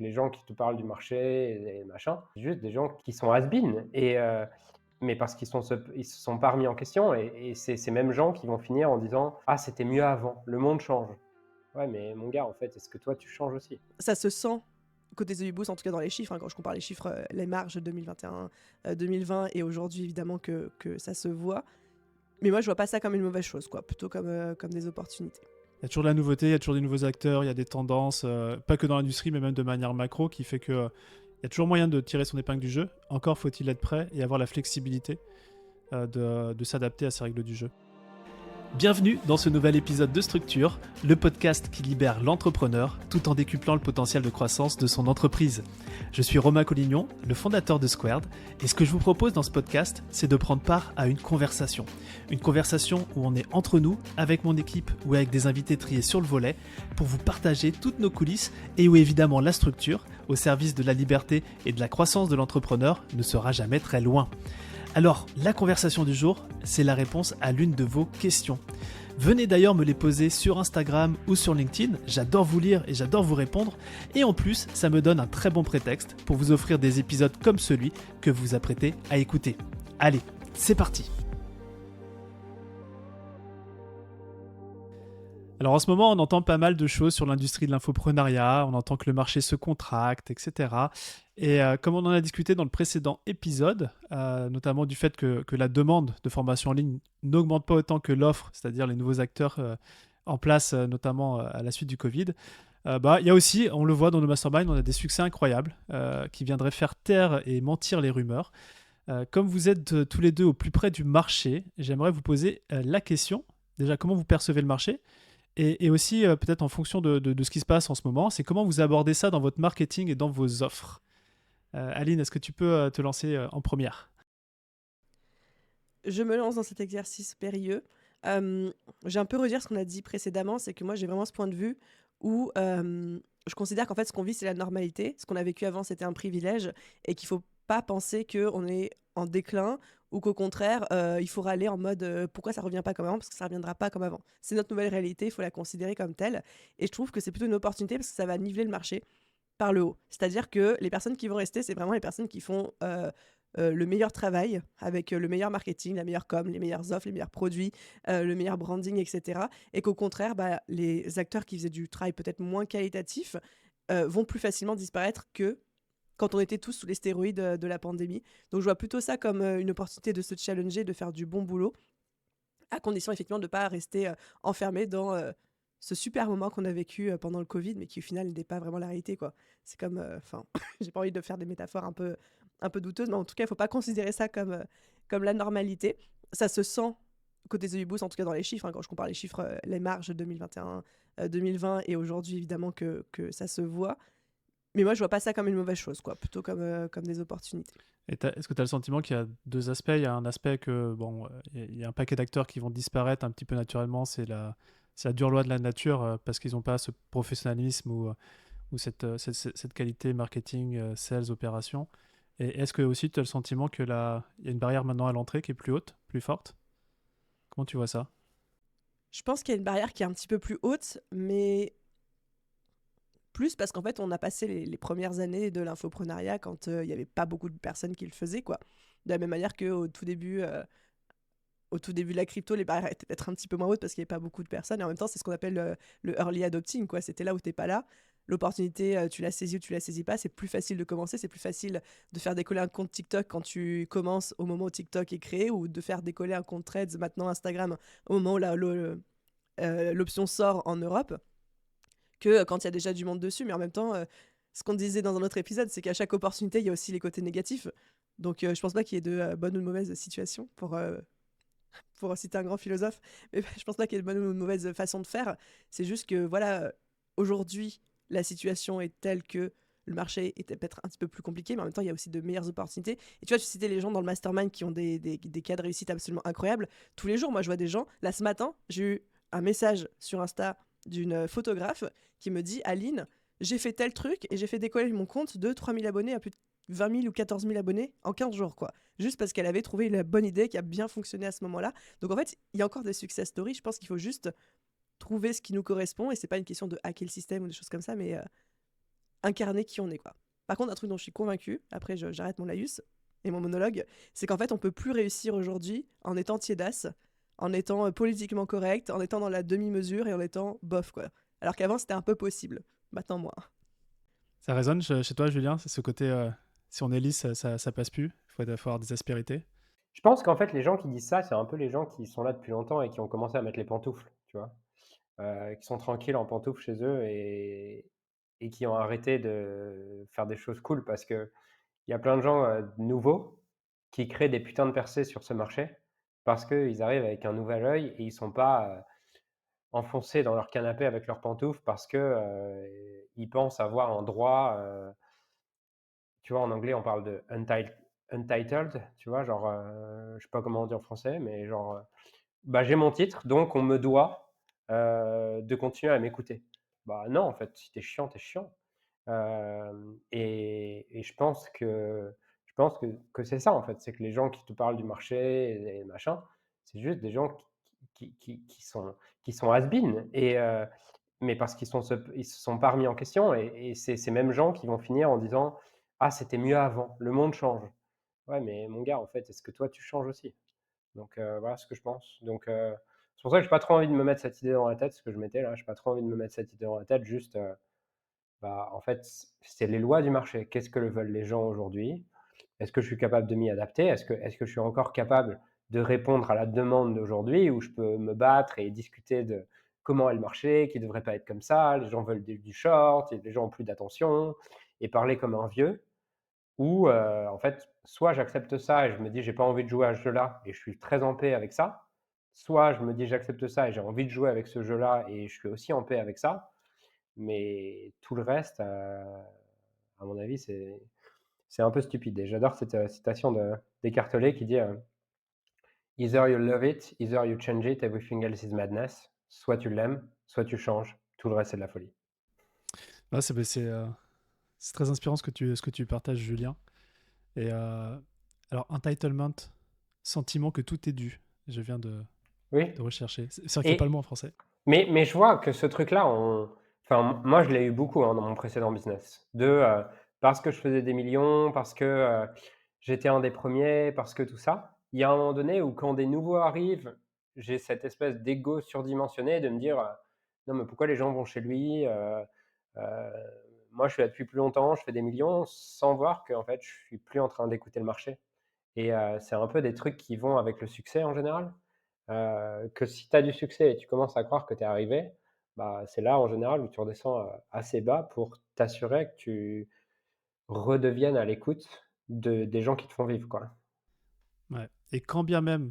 Les gens qui te parlent du marché et machin, c'est juste des gens qui sont has-been mais parce ils se sont pas remis en question et c'est ces mêmes gens qui vont finir en disant: «Ah, c'était mieux avant, le monde change». Ouais, mais mon gars, en fait, est-ce que toi, tu changes aussi? Ça se sent côté The Boost, en tout cas dans les chiffres, hein, quand je compare les chiffres, les marges 2021, 2020 et aujourd'hui évidemment que ça se voit. Mais moi je vois pas ça comme une mauvaise chose, quoi, plutôt comme des opportunités. Il y a toujours de la nouveauté, il y a toujours des nouveaux acteurs, il y a des tendances, pas que dans l'industrie, mais même de manière macro, qui fait que il y a toujours moyen de tirer son épingle du jeu. Encore faut-il être prêt et avoir la flexibilité de s'adapter à ces règles du jeu. Bienvenue dans ce nouvel épisode de Structure, le podcast qui libère l'entrepreneur tout en décuplant le potentiel de croissance de son entreprise. Je suis Romain Collignon, le fondateur de Squared, et ce que je vous propose dans ce podcast, c'est de prendre part à une conversation. Une conversation où on est entre nous, avec mon équipe ou avec des invités triés sur le volet, pour vous partager toutes nos coulisses et où évidemment la structure, au service de la liberté et de la croissance de l'entrepreneur, ne sera jamais très loin. Alors, la conversation du jour, c'est la réponse à l'une de vos questions. Venez d'ailleurs me les poser sur Instagram ou sur LinkedIn, j'adore vous lire et j'adore vous répondre. Et en plus, ça me donne un très bon prétexte pour vous offrir des épisodes comme celui que vous vous apprêtez à écouter. Allez, c'est parti! Alors en ce moment, on entend pas mal de choses sur l'industrie de l'infoprenariat, on entend que le marché se contracte, etc. Et comme on en a discuté dans le précédent épisode, notamment du fait que la demande de formation en ligne n'augmente pas autant que l'offre, c'est-à-dire les nouveaux acteurs en place, notamment à la suite du Covid, il y a aussi, on le voit dans nos masterminds, on a des succès incroyables qui viendraient faire taire et mentir les rumeurs. Comme vous êtes tous les deux au plus près du marché, j'aimerais vous poser la question, déjà comment vous percevez le marché et aussi, peut-être en fonction de ce qui se passe en ce moment, c'est comment vous abordez ça dans votre marketing et dans vos offres. Aline, est-ce que tu peux te lancer en première? Je me lance dans cet exercice périlleux. J'ai un peu redire ce qu'on a dit précédemment, c'est que moi j'ai vraiment ce point de vue où je considère qu'en fait ce qu'on vit c'est la normalité, ce qu'on a vécu avant c'était un privilège et qu'il faut pas penser qu'on est en déclin ou qu'au contraire il faut râler en mode pourquoi ça revient pas comme avant parce que ça reviendra pas comme avant. C'est notre nouvelle réalité, il faut la considérer comme telle et je trouve que c'est plutôt une opportunité parce que ça va niveler le marché par le haut. C'est-à-dire que les personnes qui vont rester, c'est vraiment les personnes qui font le meilleur travail avec le meilleur marketing, la meilleure com, les meilleures offres, les meilleurs produits, le meilleur branding, etc. Et qu'au contraire, les acteurs qui faisaient du travail peut-être moins qualitatif vont plus facilement disparaître que quand on était tous sous les stéroïdes de la pandémie. Donc je vois plutôt ça comme une opportunité de se challenger, de faire du bon boulot, à condition effectivement de ne pas rester enfermé dans ce super moment qu'on a vécu pendant le Covid, mais qui au final n'était pas vraiment la réalité, quoi. C'est comme, enfin, j'ai pas envie de faire des métaphores un peu douteuses, mais en tout cas, il faut pas considérer ça comme la normalité. Ça se sent côté The Boost, en tout cas dans les chiffres, hein, quand je compare les chiffres, les marges 2021, 2020 et aujourd'hui, évidemment que ça se voit. Mais moi, je vois pas ça comme une mauvaise chose, quoi, plutôt comme des opportunités. Et est-ce que tu as le sentiment qu'il y a deux aspects? Il y a un aspect que, bon, il y a un paquet d'acteurs qui vont disparaître un petit peu naturellement, c'est la dure loi de la nature parce qu'ils n'ont pas ce professionnalisme ou cette qualité marketing, sales, opération. Et est-ce que aussi tu as le sentiment que il y a une barrière maintenant à l'entrée qui est plus haute, plus forte? Comment tu vois ça? Je pense qu'il y a une barrière qui est un petit peu plus haute, mais plus parce qu'en fait, on a passé les premières années de l'infoprenariat quand il y avait pas beaucoup de personnes qui le faisaient, quoi. De la même manière au tout début de la crypto, les barrières étaient peut-être un petit peu moins hautes parce qu'il n'y avait pas beaucoup de personnes. Et en même temps, c'est ce qu'on appelle le early adopting, quoi. C'était là où t'es pas là. L'opportunité, tu la saisis ou tu la saisis pas. C'est plus facile de commencer. C'est plus facile de faire décoller un compte TikTok quand tu commences au moment où TikTok est créé ou de faire décoller un compte Threads, maintenant Instagram, au moment où l'option sort en Europe, que quand il y a déjà du monde dessus. Mais en même temps, ce qu'on disait dans un autre épisode, c'est qu'à chaque opportunité, il y a aussi les côtés négatifs. Donc, je pense pas qu'il y ait de bonnes ou de mauvaises situations pour citer un grand philosophe, mais je pense pas qu'il y ait de bonne ou de mauvaise façon de faire. C'est juste que, voilà, aujourd'hui, la situation est telle que le marché est peut-être un petit peu plus compliqué, mais en même temps, il y a aussi de meilleures opportunités. Et tu vois, tu citais les gens dans le mastermind qui ont des cas de réussite absolument incroyables. Tous les jours, moi, je vois des gens. Là, ce matin, j'ai eu un message sur Insta d'une photographe qui me dit: Aline, j'ai fait tel truc et j'ai fait décoller mon compte de 3000 abonnés à plus de 20 000 ou 14 000 abonnés en 15 jours, quoi. Juste parce qu'elle avait trouvé la bonne idée qui a bien fonctionné à ce moment-là. Donc en fait, il y a encore des success stories. Je pense qu'il faut juste trouver ce qui nous correspond et c'est pas une question de hacker le système ou des choses comme ça, mais incarner qui on est, quoi. Par contre, un truc dont je suis convaincue, après j'arrête mon laïus et mon monologue, c'est qu'en fait, on peut plus réussir aujourd'hui en étant tiédasse, en étant politiquement correct, en étant dans la demi-mesure et en étant bof, quoi. Alors qu'avant, c'était un peu possible. Maintenant, moins. Ça résonne chez toi, Julien? C'est ce côté, si on est lisse, ça passe plus. Faut avoir des aspérités. Je pense qu'en fait, les gens qui disent ça, c'est un peu les gens qui sont là depuis longtemps et qui ont commencé à mettre les pantoufles, tu vois? Qui sont tranquilles en pantoufles chez eux et qui ont arrêté de faire des choses cool parce qu'il y a plein de gens, nouveaux qui créent des putains de percées sur ce marché parce qu'ils arrivent avec un nouvel œil et ils sont pas, enfoncés dans leur canapé avec leurs pantoufles parce que, ils pensent avoir un droit, tu vois, en anglais, on parle de untitled, tu vois? Genre, je sais pas comment on dit en français, mais genre, bah, j'ai mon titre, donc on me doit, de continuer à m'écouter. Bah, non, en fait, si tu es chiant, tu es chiant. Et je pense que c'est ça, en fait. C'est que les gens qui te parlent du marché et machin, c'est juste des gens qui sont has-been mais parce ils se sont pas remis en question et c'est ces mêmes gens qui vont finir en disant: «Ah, c'était mieux avant, le monde change». Ouais, mais mon gars, en fait, est-ce que toi, tu changes aussi? Donc voilà ce que je pense. Donc c'est pour ça que j'ai pas trop envie de me mettre cette idée dans la tête, ce que je mettais là, j'ai pas trop envie de me mettre cette idée dans la tête, juste, bah, en fait, c'est les lois du marché. Qu'est-ce que veulent les gens aujourd'hui? Est-ce que je suis capable de m'y adapter? Est-ce que je suis encore capable de répondre à la demande d'aujourd'hui où je peux me battre et discuter de comment est le marché, qui ne devrait pas être comme ça, les gens veulent du short, et les gens ont plus d'attention et parler comme un vieux? Ou en fait, soit j'accepte ça et je me dis: «J'ai pas envie de jouer à ce jeu-là» et je suis très en paix avec ça. Soit je me dis: «J'accepte ça et j'ai envie de jouer avec ce jeu-là et je suis aussi en paix avec ça». Mais tout le reste, à mon avis, c'est un peu stupide et j'adore cette, citation d'Eckhart Tolle qui dit, «Either you love it, either you change it, everything else is madness». Soit tu l'aimes, soit tu changes, tout le reste c'est de la folie. Ouais, c'est très inspirant ce que tu partages, Julien. Et alors, entitlement, sentiment que tout est dû. Je viens Oui de rechercher. C'est vrai qu'il n'y a pas le et mot en français. mais je vois que ce truc-là, enfin, moi, je l'ai eu beaucoup, hein, dans mon précédent business. Parce que je faisais des millions, parce que, j'étais un des premiers, parce que tout ça. Il y a un moment donné où quand des nouveaux arrivent, j'ai cette espèce d'ego surdimensionné de me dire, «Non, mais pourquoi les gens vont chez lui?» heu, moi, je suis là depuis plus longtemps, je fais des millions, sans voir qu'en fait, je suis plus en train d'écouter le marché. Et c'est un peu des trucs qui vont avec le succès en général. Que si tu as du succès et tu commences à croire que tu es arrivé, bah, c'est là en général où tu redescends, assez bas pour t'assurer que tu redeviennes à l'écoute des gens qui te font vivre, quoi. Ouais. Et quand bien même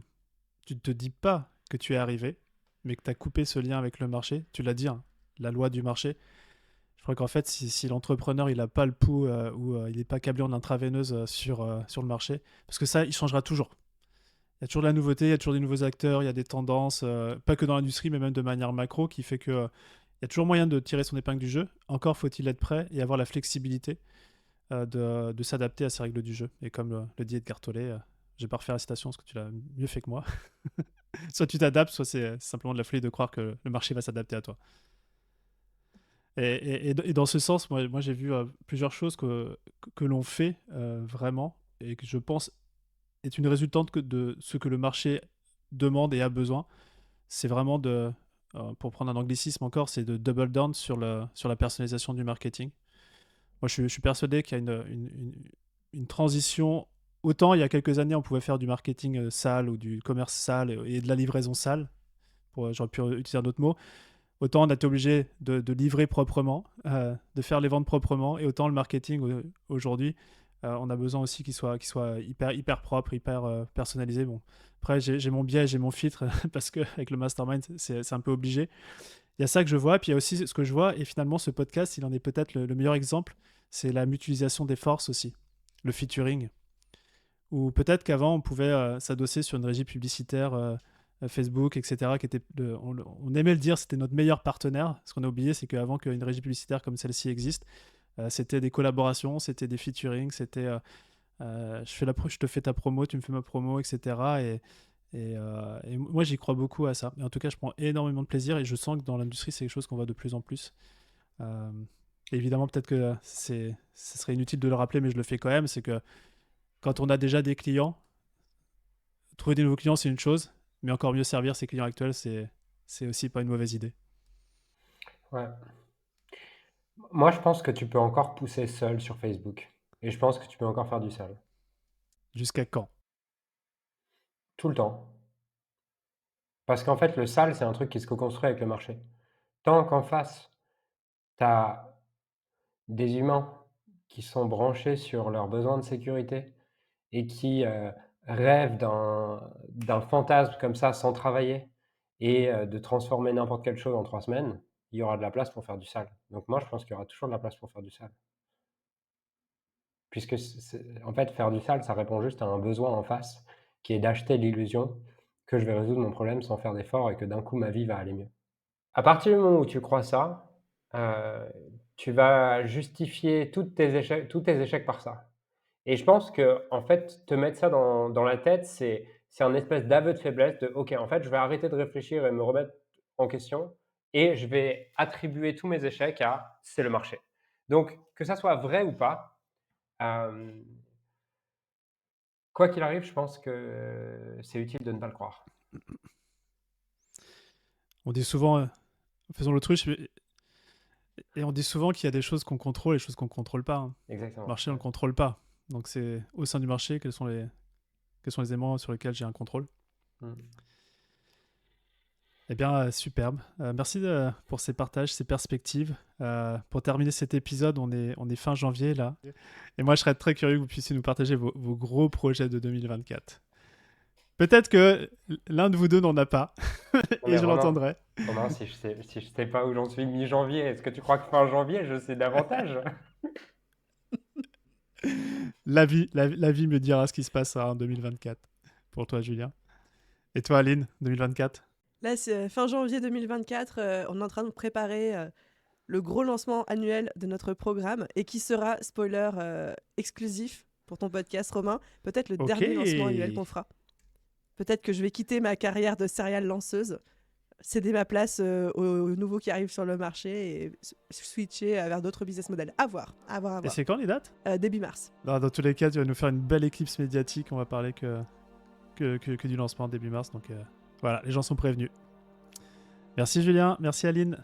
tu ne te dis pas que tu es arrivé, mais que tu as coupé ce lien avec le marché, tu l'as dit, hein, la loi du marché. Je crois qu'en fait, si l'entrepreneur il n'a pas le pouls ou il n'est pas câblé en intraveineuse sur le marché, parce que ça, il changera toujours. Il y a toujours de la nouveauté, il y a toujours des nouveaux acteurs, il y a des tendances, pas que dans l'industrie, mais même de manière macro, qui fait que il y a toujours moyen de tirer son épingle du jeu. Encore faut-il être prêt et avoir la flexibilité de s'adapter à ces règles du jeu. Et comme le dit Edgar Tolle, je vais pas refaire la citation parce que tu l'as mieux fait que moi. Soit tu t'adaptes, soit c'est simplement de la folie de croire que le marché va s'adapter à toi. Et dans ce sens, moi j'ai vu plusieurs choses que l'on fait vraiment et que je pense est une résultante de ce que le marché demande et a besoin. C'est vraiment pour prendre un anglicisme encore, c'est de double down sur la personnalisation du marketing. Moi, je suis persuadé qu'il y a une transition. Autant il y a quelques années, on pouvait faire du marketing sale ou du commerce sale et de la livraison sale. J'aurais pu utiliser un autre mot. Autant on a été obligé de livrer proprement, de faire les ventes proprement. Et autant le marketing aujourd'hui, on a besoin aussi qu'il soit hyper propre, hyper personnalisé. Bon, après, j'ai mon biais, j'ai mon filtre parce qu'avec le mastermind, c'est un peu obligé. Il y a ça que je vois, puis il y a aussi ce que je vois, et finalement, ce podcast, il en est peut-être le meilleur exemple, c'est la mutualisation des forces aussi, le featuring. Ou peut-être qu'avant, on pouvait s'adosser sur une régie publicitaire, Facebook, etc., qui était, on aimait le dire, c'était notre meilleur partenaire. Ce qu'on a oublié, c'est qu'avant qu'une régie publicitaire comme celle-ci existe, c'était des collaborations, c'était des featuring, c'était je te fais ta promo, tu me fais ma promo, etc. Et moi, j'y crois beaucoup à ça. Et en tout cas, je prends énormément de plaisir et je sens que dans l'industrie, c'est quelque chose qu'on voit de plus en plus. Euh, Évidemment, peut-être que ce serait inutile de le rappeler, mais je le fais quand même, c'est que quand on a déjà des clients, trouver des nouveaux clients, c'est une chose, mais encore mieux servir ses clients actuels, c'est aussi pas une mauvaise idée. Ouais. Moi, je pense que tu peux encore pousser seul sur Facebook. Et je pense que tu peux encore faire du seul. Jusqu'à quand? Tout le temps. Parce qu'en fait, le sale, c'est un truc qui se co-construit avec le marché. Tant qu'en face, tu as des humains qui sont branchés sur leurs besoins de sécurité et qui, rêvent d'un fantasme comme ça sans travailler et de transformer n'importe quelle chose en 3 semaines, il y aura de la place pour faire du sale. Donc moi, je pense qu'il y aura toujours de la place pour faire du sale. Puisque en fait, faire du sale, ça répond juste à un besoin en face, qui est d'acheter l'illusion que je vais résoudre mon problème sans faire d'effort et que d'un coup ma vie va aller mieux. À partir du moment où tu crois ça, tu vas justifier tous tes échecs par ça. Et je pense qu'en fait, te mettre ça dans la tête, c'est un espèce d'aveu de faiblesse de: «OK, en fait, je vais arrêter de réfléchir et me remettre en question et je vais attribuer tous mes échecs à "c'est le marché"». Donc que ça soit vrai ou pas, hem, quoi qu'il arrive, je pense que c'est utile de ne pas le croire. On dit souvent, faisons l'autruche, et on dit souvent qu'il y a des choses qu'on contrôle et des choses qu'on ne contrôle pas, hein. Le Exactement, marché, on ne ouais. le contrôle pas. Donc c'est au sein du marché, quels sont les éléments sur lesquels j'ai un contrôle. Mmh. Eh bien, superbe. Merci pour ces partages, ces perspectives. Pour terminer cet épisode, on est fin janvier là. Et moi, je serais très curieux que vous puissiez nous partager vos gros projets de 2024. Peut-être que l'un de vous deux n'en a pas, Non et mais je l'entendrai. Romain, si je sais pas où j'en suis mi-janvier, est-ce que tu crois que fin janvier, je sais davantage? La vie me dira ce qui se passera en 2024. Pour toi, Julien. Et toi, Aline, 2024? Là, c'est fin janvier 2024. On est en train de préparer le gros lancement annuel de notre programme et qui sera, spoiler exclusif pour ton podcast, Romain, peut-être le Ok. dernier lancement annuel qu'on fera. Peut-être que je vais quitter ma carrière de serial lanceuse, céder ma place aux nouveaux qui arrivent sur le marché et switcher vers d'autres business models. À voir, à voir, à Et voir. c'est quand les dates? Début mars. Dans tous les cas, tu vas nous faire une belle éclipse médiatique. On va parler que du lancement début mars. Donc voilà, les gens sont prévenus. Merci Julien, merci Aline.